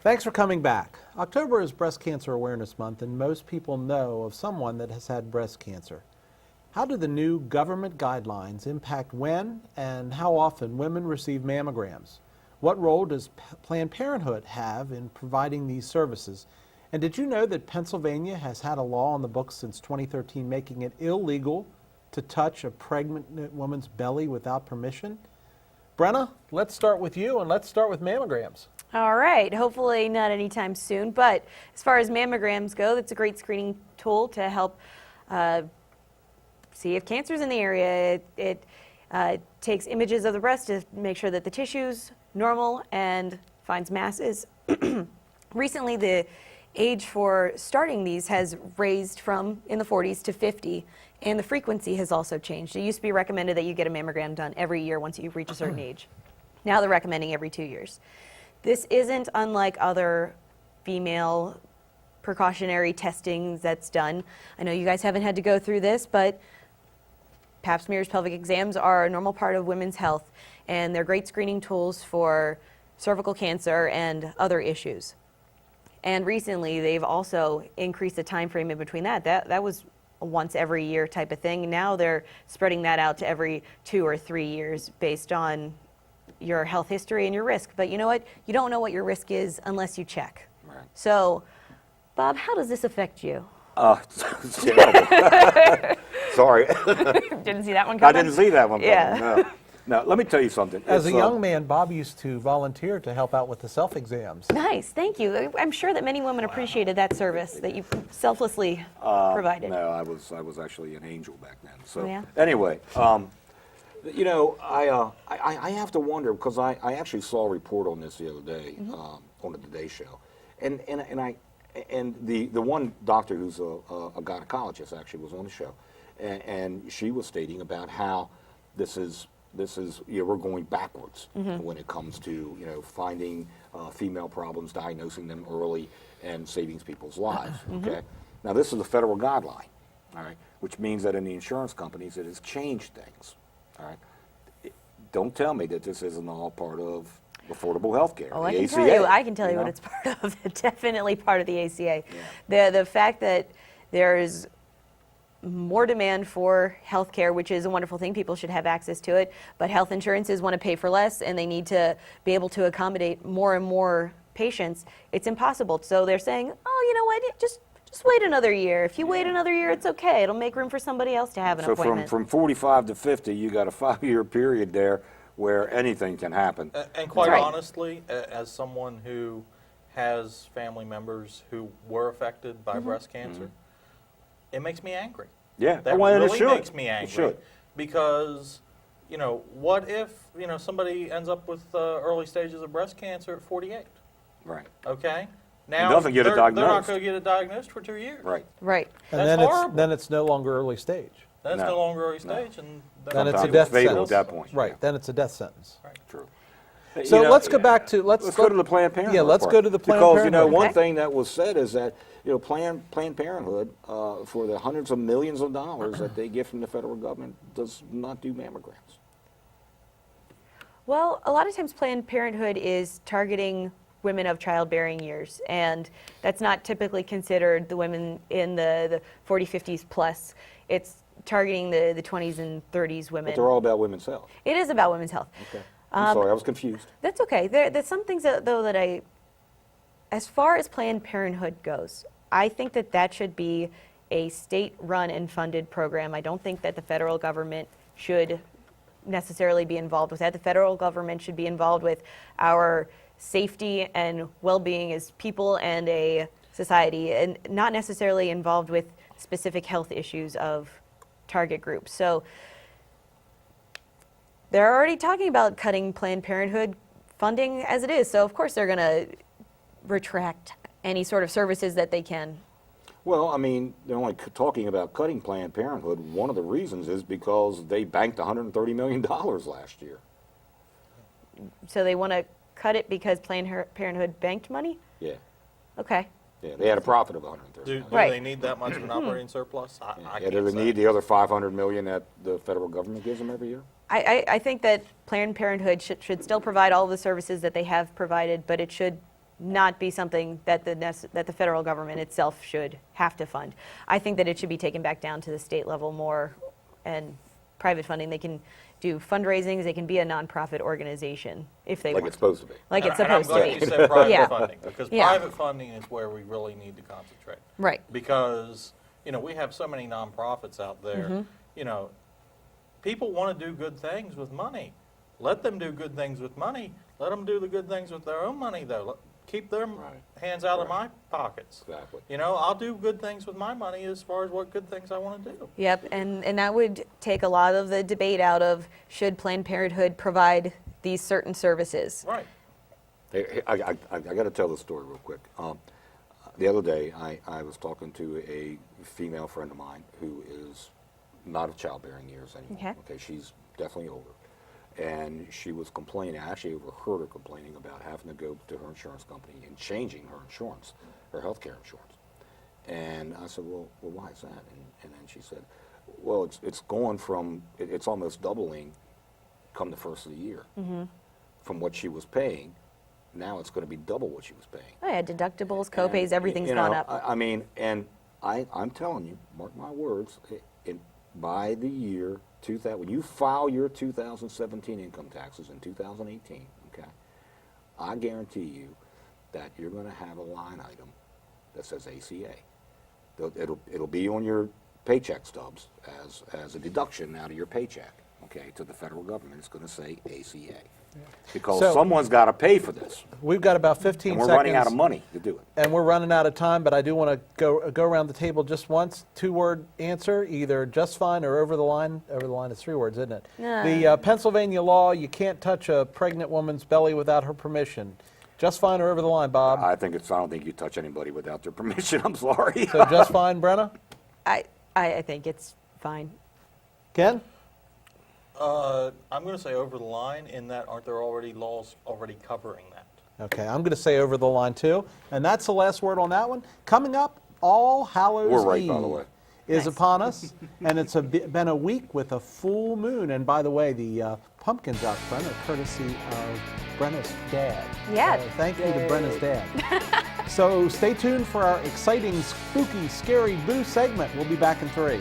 Thanks for coming back. October is Breast Cancer Awareness Month, and most people know of someone that has had breast cancer. How do the new government guidelines impact when and how often women receive mammograms? What role does Planned Parenthood have in providing these services? And did you know that Pennsylvania has had a law on the books since 2013 making it illegal to touch a pregnant woman's belly without permission? Brenna, let's start with you, and let's start with mammograms. All right, hopefully not anytime soon, but as far as mammograms go, that's a great screening tool to help see if cancer's in the area. It takes images of the breast to make sure that the tissue's normal and finds masses. Recently, the age for starting these has raised from in the 40s to 50, and the frequency has also changed. It used to be recommended that you get a mammogram done every year once you reach a certain age. Now they're recommending every 2 years. This isn't unlike other female precautionary testings that's done. I know you guys haven't had to go through this, but pap smears, pelvic exams are a normal part of women's health, and they're great screening tools for cervical cancer and other issues. And recently, they've also increased the time frame in between that. That was a once every year type of thing. Now they're spreading that out to every 2 or 3 years based on your health history and your risk. But you know what? You don't know what your risk is unless you check. Right. So, Bob, how does this affect you? It's terrible. Sorry. Didn't see that one coming? I didn't see that one coming, Yeah. no. Now, let me tell you something. As a young man, Bob used to volunteer to help out with the self-exams. Nice, thank you. I'm sure that many women appreciated that service that you selflessly provided. No, I was actually an angel back then. So yeah. Anyway, you know, I have to wonder, because I actually saw a report on this the other day on the Today Show, and the one doctor who's a gynecologist actually was on the show, and she was stating about how this is we're going backwards when it comes to finding female problems, diagnosing them early, and saving people's lives. Okay, now this is a federal guideline, all right, which means that in the insurance companies it has changed things. All right, don't tell me that this isn't all part of affordable health care. Oh, the I can tell you what it's part of. It's definitely part of the ACA. Yeah. The fact that there's more demand for health care, which is a wonderful thing. People should have access to it. But health insurances want to pay for less, and they need to be able to accommodate more and more patients. It's impossible. So they're saying, oh, you know what, just wait another year. If you wait another year, it's okay. It'll make room for somebody else to have an appointment. So from 45 to 50, you got a 5-year period there where anything can happen. And quite honestly, as someone who has family members who were affected by breast cancer, it makes me angry. Yeah, that really makes me angry. It should. Because, what if, somebody ends up with early stages of breast cancer at 48? Right. Okay? Now, doesn't get it diagnosed. They're not going to get it diagnosed for 2 years. Right. Right. And That's then it's no longer early stage. Then it's no longer early stage, and then it's a Sometimes death fatal sentence. at that point. Right. Yeah. Then it's a death sentence. Right. True. So let's go back to let's go to the Planned Parenthood. Yeah, let's part. go to the Planned because Parenthood. one thing that was said is that Planned Parenthood for the hundreds of millions of dollars that they get from the federal government does not do mammograms. Well, a lot of times Planned Parenthood is targeting women of childbearing years, and that's not typically considered the women in the 40, 50s plus. It's targeting the 20s and 30s women. But they're all about women's health. It is about women's health. Okay. I'm sorry, I was confused. That's okay. There's some things though that as far as Planned Parenthood goes, I think that should be a state-run and funded program. I don't think that the federal government should necessarily be involved with that. The federal government should be involved with our safety and well-being as people and a society, and not necessarily involved with specific health issues of target groups. So they're already talking about cutting Planned Parenthood funding as it is. So of course they're going to retract any sort of services that they can. Well, I mean, they're only talking about cutting Planned Parenthood. One of the reasons is because they banked $130 million last year. So they want to cut it because Planned Parenthood banked money? Yeah. Okay. Yeah, they had a profit of 130 Do million. Right. they need that much of an operating surplus? I Yeah, can't do they say. need the other $500 million that the federal government gives them every year? I think that Planned Parenthood should still provide all of the services that they have provided, but it should not be something that that the federal government itself should have to fund. I think that it should be taken back down to the state level more, and private funding. They can do fundraisings. They can be a nonprofit organization if they Like want. it's supposed to be. Like it's And I'm supposed to glad be. you said private Yeah. funding, because Yeah. private funding is where we really need to concentrate. Right. Because, we have so many nonprofits out there, Mm-hmm. People want to do good things with money. Let them do good things with money. Let them do the good things with their own money, though. Keep their Right. hands out of my pockets. Exactly. I'll do good things with my money as far as what good things I want to do. Yep, and that would take a lot of the debate out of should Planned Parenthood provide these certain services. Right. Hey, I got to tell this story real quick. The other day, I was talking to a female friend of mine who is not of childbearing years anymore. Okay. She's definitely older. And she was complaining, I actually overheard her complaining about having to go to her insurance company and changing her insurance, her health care insurance. And I said, well, why is that? And then she said, well, it's going from, it's almost doubling come the first of the year from what she was paying. Now it's going to be double what she was paying. Oh yeah, deductibles, copays, And, everything's gone up. I mean, and I'm telling you, mark my words, by the year 2000, when you file your 2017 income taxes in 2018, okay, I guarantee you that you're going to have a line item that says ACA. It'll be on your paycheck stubs as a deduction out of your paycheck, okay, to the federal government. It's going to say ACA. Because So- someone's got to pay for this. We've got about 15 And we're seconds. running out of money to do it. And we're running out of time, but I do want to go around the table just once. 2-word answer, either just fine or over the line. Over the line is 3 words, isn't it? No. The Pennsylvania law, you can't touch a pregnant woman's belly without her permission. Just fine or over the line, Bob? I don't think you touch anybody without their permission. I'm sorry. So just fine, Brenna? I think it's fine. Ken? I'm going to say over the line in that aren't there already laws already covering that? Okay, I'm going to say over the line too. And that's the last word on that one. Coming up, All Hallows We're right, Eve by the way. is Nice. upon us, and it's been a week with a full moon. And by the way, the pumpkins out front are courtesy of Brenna's dad. Yeah. Thank you to Brenna's dad. So stay tuned for our exciting, spooky, scary boo segment. We'll be back in 3.